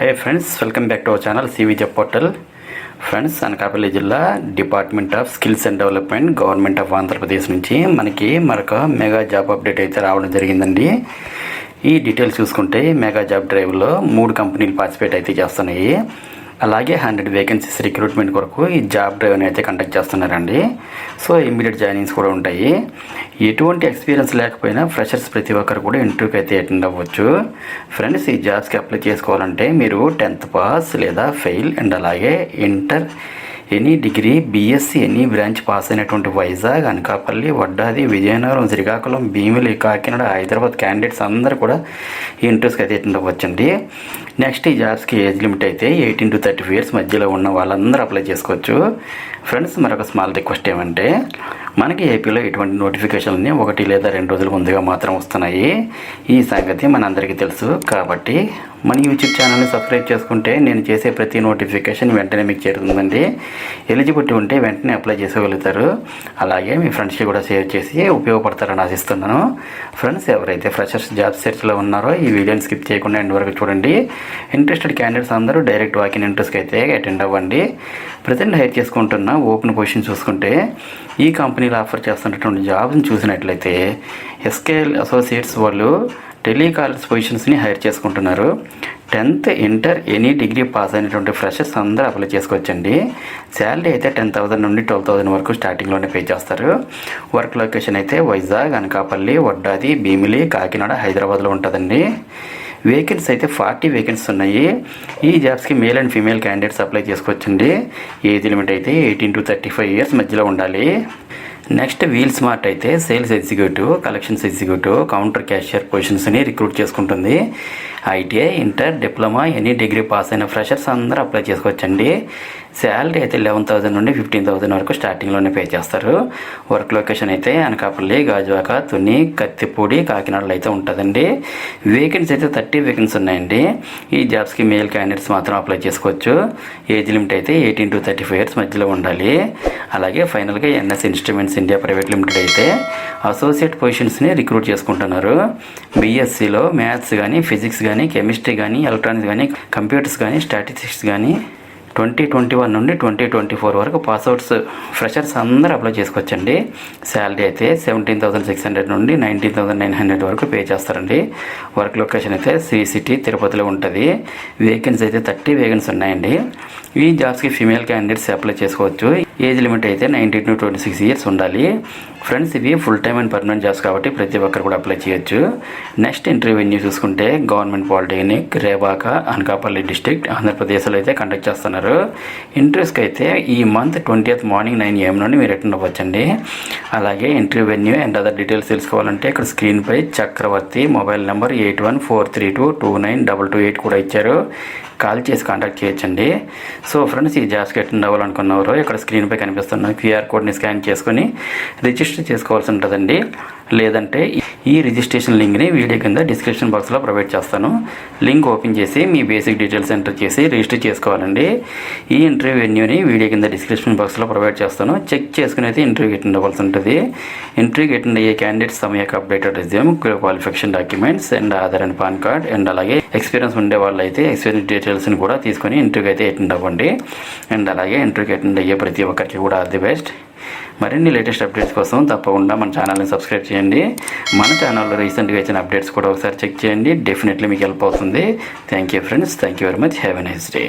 Hi friends, welcome back to our channel CV job portal. Friends, Anakapalli జిల్లా department of skills and development government of Andhra Pradesh నుంచి మనకి మరొక mega job update అయితే రావడం జరిగిందండి. ఈ డీటెయిల్స్ చూసుకుంటే మెగా జాబ్ డ్రైవ్లో 3 కంపెనీలు పార్టిసిపేట్ అయితే చేస్తున్నాయి. అలాగే 100 వేకెన్సీస్ రిక్రూట్మెంట్ కొరకు ఈ జాబ్ డ్రైవ్ని అయితే కండక్ట్ చేస్తున్నారండి. సో ఇమ్మీడియట్ జాయినింగ్స్ కూడా ఉంటాయి. ఎటువంటి ఎక్స్పీరియన్స్ లేకపోయినా ఫ్రెషర్స్ ప్రతి ఒక్కరు కూడా ఇంటర్వ్యూకి అయితే అటెండ్ అవ్వచ్చు. ఫ్రెండ్స్, ఈ జాబ్స్కి అప్లై చేసుకోవాలంటే మీరు 10th పాస్ లేదా ఫెయిల్ అండ్ అలాగే inter any degree BSc any branch pass అయినటువంటి వైజాగ్, అనకాపల్లి, వడ్డాది, విజయనగరం, శ్రీకాకుళం, భీమిలి, కాకినాడ, హైదరాబాద్ క్యాండిడేట్స్ అందరూ కూడా ఈ ఇంటర్వ్యూస్కి అయితే అటెండ్ అవ్వచ్చండి. నెక్స్ట్, ఈ జాబ్స్కి ఏజ్ లిమిట్ అయితే 18 to 35 years మధ్యలో ఉన్న వాళ్ళందరూ అప్లై చేసుకోవచ్చు. ఫ్రెండ్స్, మరొక స్మాల్ రిక్వెస్ట్ ఏమంటే మనకి ఏపీలో ఎటువంటి నోటిఫికేషన్లని 1 లేదా 2 రోజుల ముందుగా మాత్రం వస్తున్నాయి. ఈ సంగతి మనందరికీ తెలుసు. కాబట్టి మన యూట్యూబ్ ఛానల్ని సబ్స్క్రైబ్ చేసుకుంటే నేను చేసే ప్రతి నోటిఫికేషన్ వెంటనే మీకు చేరుతుందండి. ఎలిజిబిలిటీ ఉంటే వెంటనే అప్లై చేసుకోగలుగుతారు. అలాగే మీ ఫ్రెండ్స్కి కూడా షేర్ చేసి ఉపయోగపడతారని ఆశిస్తున్నాను. ఫ్రెండ్స్, ఎవరైతే ఫ్రెషర్స్ జాబ్ సెర్చ్లో ఉన్నారో ఈ వీడియోని స్కిప్ చేయకుండా ఎండ్ వరకు చూడండి. ఇంట్రెస్టెడ్ క్యాండిడేట్స్ అందరూ డైరెక్ట్ వాకిన్ ఇంటర్వ్యూస్కి అయితే అటెండ్ అవ్వండి. ప్రజెంట్ హైర్ చేసుకుంటున్న ఓపెన్ పొజిషన్ చూసుకుంటే ఈ కంపెనీలో ఆఫర్ చేస్తున్నటువంటి జాబ్ని చూసినట్లయితే ఎస్కేఎల్ అసోసియేట్స్ వాళ్ళు టెలికాలర్స్ పొజిషన్స్ని హైర్ చేసుకుంటున్నారు. 10th inter any degree pass అయినటువంటి ఫ్రెషర్స్ అందరూ అప్లై చేసుకోవచ్చండి. శాలరీ అయితే 10,000 నుండి 12,000 వరకు స్టార్టింగ్లోనే పే చేస్తారు. వర్క్ లొకేషన్ అయితే వైజాగ్, అనకాపల్లి, వడ్డాది, భీమిలి, కాకినాడ, హైదరాబాద్లో ఉంటుందండి. వేకెన్సీ అయితే 40 వేకెన్సీస్ ఉన్నాయి. ఈ జాబ్స్కి male and female candidates apply చేసుకోవచ్చండి. ఏజ్ లిమిట్ అయితే 18 to 35 years మధ్యలో ఉండాలి. నెక్స్ట్, వీల్ స్మార్ట్ అయితే sales executive, collections executive, counter cashier పొజిషన్స్ని రిక్రూట్ చేసుకుంటుంది. ITI, inter, diploma any degree pass అయిన ఫ్రెషర్స్ అందరూ అప్లై చేసుకోవచ్చండి. శాలరీ అయితే 11,000 నుండి 15,000 వరకు స్టార్టింగ్లోనే పే చేస్తారు. వర్క్ లొకేషన్ అయితే అనకాపల్లి, గాజువాక, తుని, కత్తిపూడి, కాకినాడలో అయితే ఉంటుందండి. వేకెన్సీ అయితే 30 వేకెన్సీ ఉన్నాయండి. ఈ జాబ్స్కి మేల్ క్యాండిడేట్స్ మాత్రం అప్లై చేసుకోవచ్చు. ఏజ్ లిమిట్ అయితే 18 to 35 years మధ్యలో ఉండాలి. అలాగే ఫైనల్గా NS instruments India private limited అయితే అసోసియేట్ పొజిషన్స్ని రిక్రూట్ చేసుకుంటున్నారు. బీఎస్సీలో మ్యాథ్స్ కానీ, ఫిజిక్స్ కానీ, కెమిస్ట్రీ కానీ, ఎలక్ట్రానిక్స్ కానీ, కంప్యూటర్స్ కానీ, స్టాటిస్టిక్స్ కానీ 2021 నుండి 2024 వరకు పాస్అవుట్స్ ఫ్రెషర్స్ అందరూ అప్లై చేసుకోవచ్చండి. శాలరీ అయితే 17,600 నుండి 19,900 వరకు పే చేస్తారండి. వర్క్ లొకేషన్ అయితే సిటీ తిరుపతిలో ఉంటుంది. వేకెన్సీ అయితే 30 వేకెన్సీ ఉన్నాయండి. ఈ జాబ్స్కి ఫీమేల్ క్యాండిడేట్స్ అప్లై చేసుకోవచ్చు. ఏజ్ లిమిట్ అయితే 19 to 26 years ఉండాలి. ఫ్రెండ్స్, ఇవి full time and permanent jobs కాబట్టి ప్రతి ఒక్కరు కూడా అప్లై చేయొచ్చు. నెక్స్ట్, ఇంటర్వ్యూ వెన్యూ చూసుకుంటే గవర్నమెంట్ పాలిటెక్నిక్, రేవాక, అనకాపల్లి డిస్ట్రిక్ట్, ఆంధ్రప్రదేశ్లో అయితే కండక్ట్ చేస్తున్నారు. ఇంటర్వ్యూస్కి అయితే ఈ మంత్ 20th మార్నింగ్ 9 AM నుండి మీరు అటెండ్ అవ్వచ్చండి. అలాగే interview venue and other details తెలుసుకోవాలంటే ఇక్కడ స్క్రీన్పై చక్రవర్తి మొబైల్ నెంబర్ 8143229228 కూడా ఇచ్చారు. కాల్ చేసి కాంటాక్ట్ చేయొచ్చండి. సో ఫ్రెండ్స్, ఈ జాబ్స్కి అటెండ్ అవ్వాలనుకున్నవారు ఇక్కడ స్క్రీన్పై కనిపిస్తున్న QR కోడ్ని స్కాన్ చేసుకొని రిజిస్టర్ చేసుకోవాల్సి ఉంటుందండి. లేదంటే ఈ రిజిస్ట్రేషన్ లింక్ని వీడియో కింద డిస్క్రిప్షన్ బాక్స్లో ప్రొవైడ్ చేస్తాను. లింక్ ఓపెన్ చేసి మీ బేసిక్ డీటెయిల్స్ ఎంటర్ చేసి రిజిస్టర్ చేసుకోవాలండి. ఈ ఇంటర్వ్యూ వెన్యూని వీడియో కింద డిస్క్రిప్షన్ బాక్స్లో ప్రొవైడ్ చేస్తాను. చెక్ చేసుకుని అయితే ఇంటర్వ్యూకి అటెండ్ అవ్వాల్సి ఉంటుంది. ఇంటర్వ్యూకి అటెండ్ అయ్యే క్యాండిడేట్స్ తమ యొక్క updated resume, qualification documents and Aadhaar and pan card and అలాగే ఎక్స్పీరియన్స్ ఉండే వాళ్ళు అయితే ఎక్స్పీరియన్స్ డీటెయిల్స్ని కూడా తీసుకొని ఇంటర్వ్యూకి అయితే అటెండ్ అవ్వండి. అండ్ అలాగే ఇంటర్వ్యూకి అటెండ్ అయ్యే ప్రతి ఒక్కరికి కూడా ఆల్ ది బెస్ట్. మరిన్ని లేటెస్ట్ అప్డేట్స్ కోసం తప్పకుండా మన ఛానల్ని సబ్స్క్రైబ్ చేయండి. మన ఛానల్లో రీసెంట్గా ఇచ్చిన అప్డేట్స్ కూడా ఒకసారి చెక్ చేయండి. డెఫినెట్లీ మీకు హెల్ప్ అవుతుంది. Thank you friends. Thank you very much. Have a nice day.